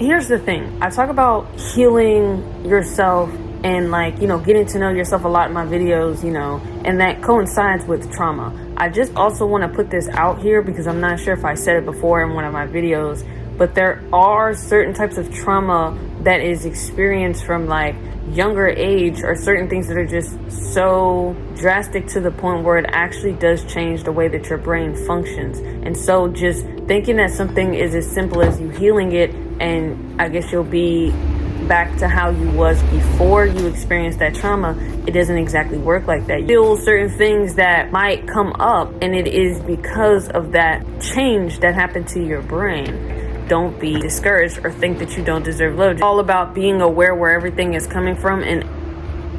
here's the thing. I talk about healing yourself and like, getting to know yourself a lot in my videos, and that coincides with trauma. I just also want to put this out here because I'm not sure if I said it before in one of my videos, but there are certain types of trauma that is experienced from like younger age, or certain things that are just so drastic to the point where it actually does change the way that your brain functions. And so just thinking that something is as simple as you healing it and I guess you'll be back to how you was before you experienced that trauma, it doesn't exactly work like that. You feel certain things that might come up, and it is because of that change that happened to your brain. Don't be discouraged or think that you don't deserve love. It's all about being aware where everything is coming from and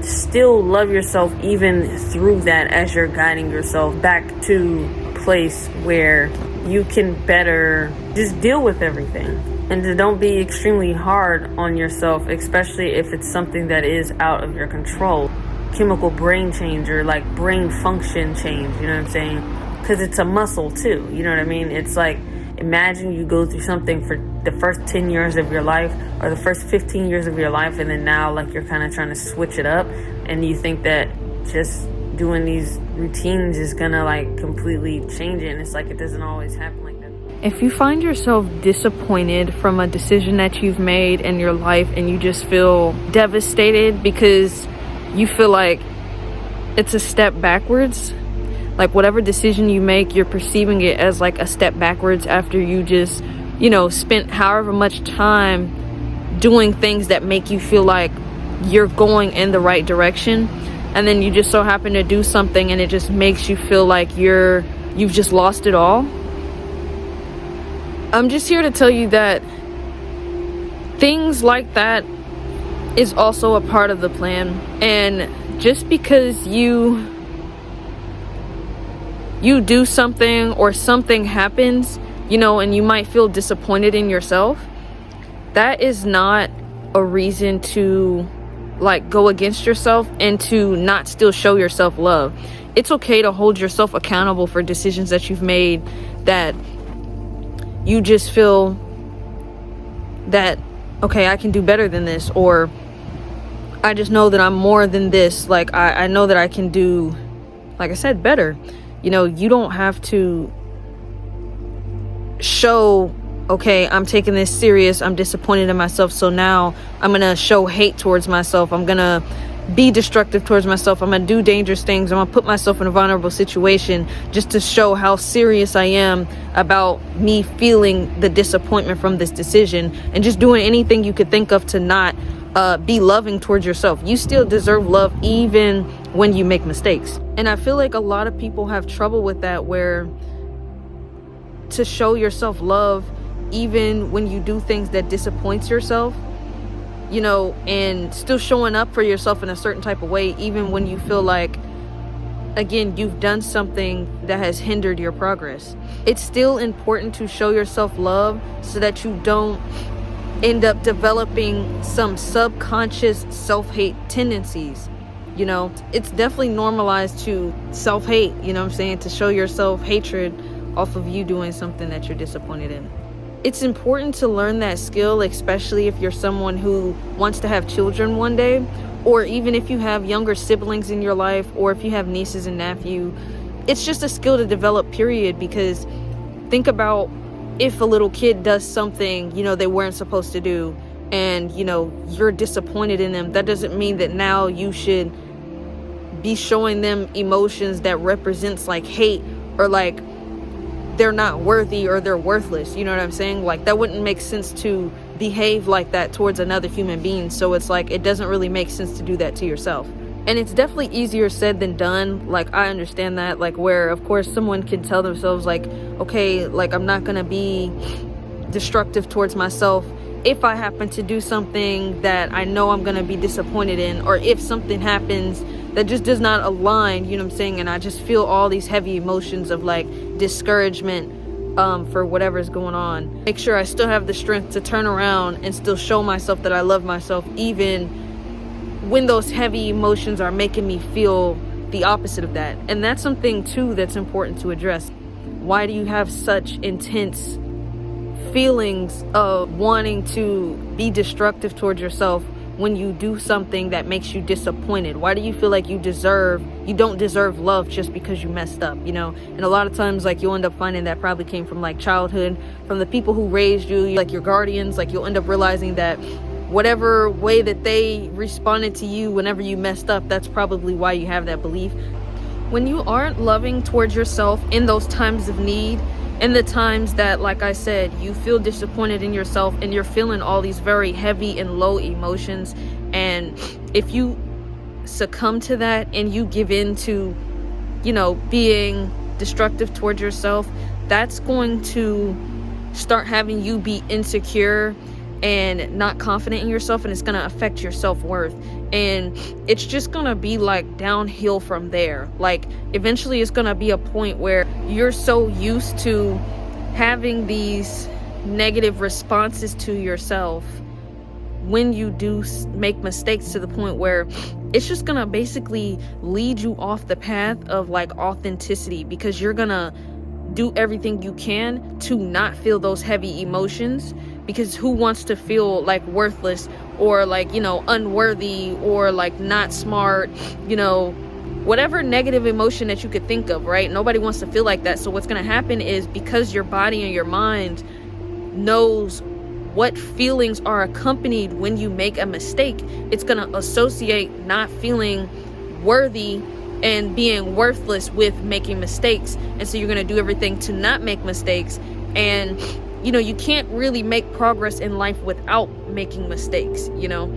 still love yourself even through that, as you're guiding yourself back to a place where you can better just deal with everything. And don't be extremely hard on yourself, especially if it's something that is out of your control. Chemical brain change or like brain function change, you know what I'm saying? Because it's a muscle too, you know what I mean? It's like, imagine you go through something for the first 10 years of your life or the first 15 years of your life, and then now like you're kind of trying to switch it up, and you think that just doing these routines is gonna like completely change it, and it's like it doesn't always happen like that. If you find yourself disappointed from a decision that you've made in your life and you just feel devastated because you feel like it's a step backwards, like whatever decision you make, you're perceiving it as like a step backwards after you just, spent however much time doing things that make you feel like you're going in the right direction, and then you just so happen to do something and it just makes you feel like you've just lost it all. I'm just here to tell you that things like that is also a part of the plan. And just because you do something or something happens, and you might feel disappointed in yourself, that is not a reason to like go against yourself and to not still show yourself love. It's okay to hold yourself accountable for decisions that you've made that you just feel that, okay, I can do better than this, or I just know that I'm more than this. Like, I know that I can do, like I said, better. You don't have to show, okay, I'm taking this serious, I'm disappointed in myself, so now I'm going to show hate towards myself. I'm going to be destructive towards myself. I'm going to do dangerous things. I'm going to put myself in a vulnerable situation just to show how serious I am about me feeling the disappointment from this decision, and just doing anything you could think of to not be loving towards yourself. You still deserve love even when you make mistakes. And I feel like a lot of people have trouble with that, where to show yourself love even when you do things that disappoints yourself, and still showing up for yourself in a certain type of way, even when you feel like, again, you've done something that has hindered your progress. It's still important to show yourself love so that you don't end up developing some subconscious self-hate tendencies. It's definitely normalized to self-hate, to show yourself hatred off of you doing something that you're disappointed in. It's important to learn that skill, especially if you're someone who wants to have children one day, or even if you have younger siblings in your life, or if you have nieces and nephews. It's just a skill to develop, period, because think about if a little kid does something, they weren't supposed to do, and, you're disappointed in them. That doesn't mean that now you should be showing them emotions that represents like hate, or like they're not worthy or they're worthless. You know what I'm saying? Like, that wouldn't make sense to behave like that towards another human being. So it's like, it doesn't really make sense to do that to yourself. And it's definitely easier said than done. Like, I understand that, like, where of course someone can tell themselves like, okay, like, I'm not gonna be destructive towards myself if I happen to do something that I know I'm gonna be disappointed in, or if something happens that just does not align, you know what I'm saying, and I just feel all these heavy emotions of like discouragement for whatever's going on. Make sure I still have the strength to turn around and still show myself that I love myself, even when those heavy emotions are making me feel the opposite of that. And that's something too that's important to address. Why do you have such intense feelings of wanting to be destructive towards yourself when you do something that makes you disappointed? Why do you feel like you don't deserve love just because you messed up, you know? And a lot of times, like, you'll end up finding that probably came from like childhood, from the people who raised you, like your guardians. Like, you'll end up realizing that whatever way that they responded to you whenever you messed up, that's probably why you have that belief. When you aren't loving towards yourself in those times of need, in the times that, like I said, you feel disappointed in yourself and you're feeling all these very heavy and low emotions, and if you succumb to that and you give in to, you know, being destructive towards yourself, that's going to start having you be insecure and not confident in yourself, and it's going to affect your self-worth, and it's just going to be like downhill from there. Like, eventually it's going to be a point where you're so used to having these negative responses to yourself when you do make mistakes, to the point where it's just going to basically lead you off the path of like authenticity, because you're going to do everything you can to not feel those heavy emotions, because who wants to feel like worthless or like, you know, unworthy or like not smart, you know, whatever negative emotion that you could think of, right? Nobody wants to feel like that. So what's going to happen is, because your body and your mind knows what feelings are accompanied when you make a mistake, it's going to associate not feeling worthy and being worthless with making mistakes. And so you're going to do everything to not make mistakes. And, you know, you can't really make progress in life without making mistakes, you know?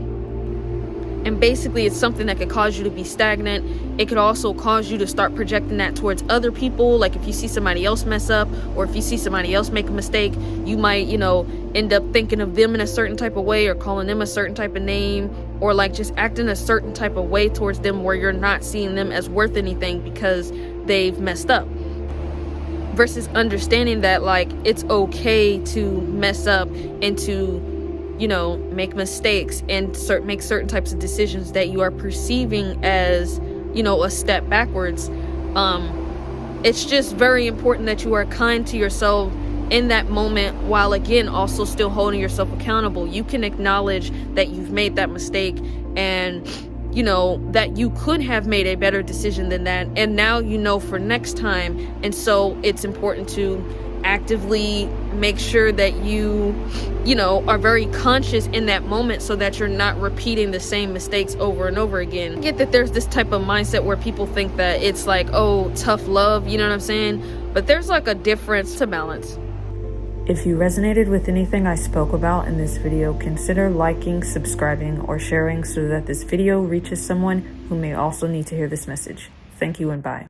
And basically, it's something that could cause you to be stagnant. It could also cause you to start projecting that towards other people. Like, if you see somebody else mess up, or if you see somebody else make a mistake, you might, you know, end up thinking of them in a certain type of way, or calling them a certain type of name, or like just acting a certain type of way towards them, where you're not seeing them as worth anything because they've messed up. Versus understanding that, like, it's okay to mess up and to, you know, make mistakes and make certain types of decisions that you are perceiving as, you know, a step backwards. It's just very important that you are kind to yourself in that moment, while again also still holding yourself accountable. You can acknowledge that you've made that mistake, and you know that you could have made a better decision than that, and now you know for next time. And so it's important to actively make sure that you know, are very conscious in that moment, so that you're not repeating the same mistakes over and over again. I get that there's this type of mindset where people think that it's like, oh, tough love, you know what I'm saying? But there's like a difference to balance. If you resonated with anything I spoke about in this video, consider liking, subscribing, or sharing so that this video reaches someone who may also need to hear this message. Thank you and bye.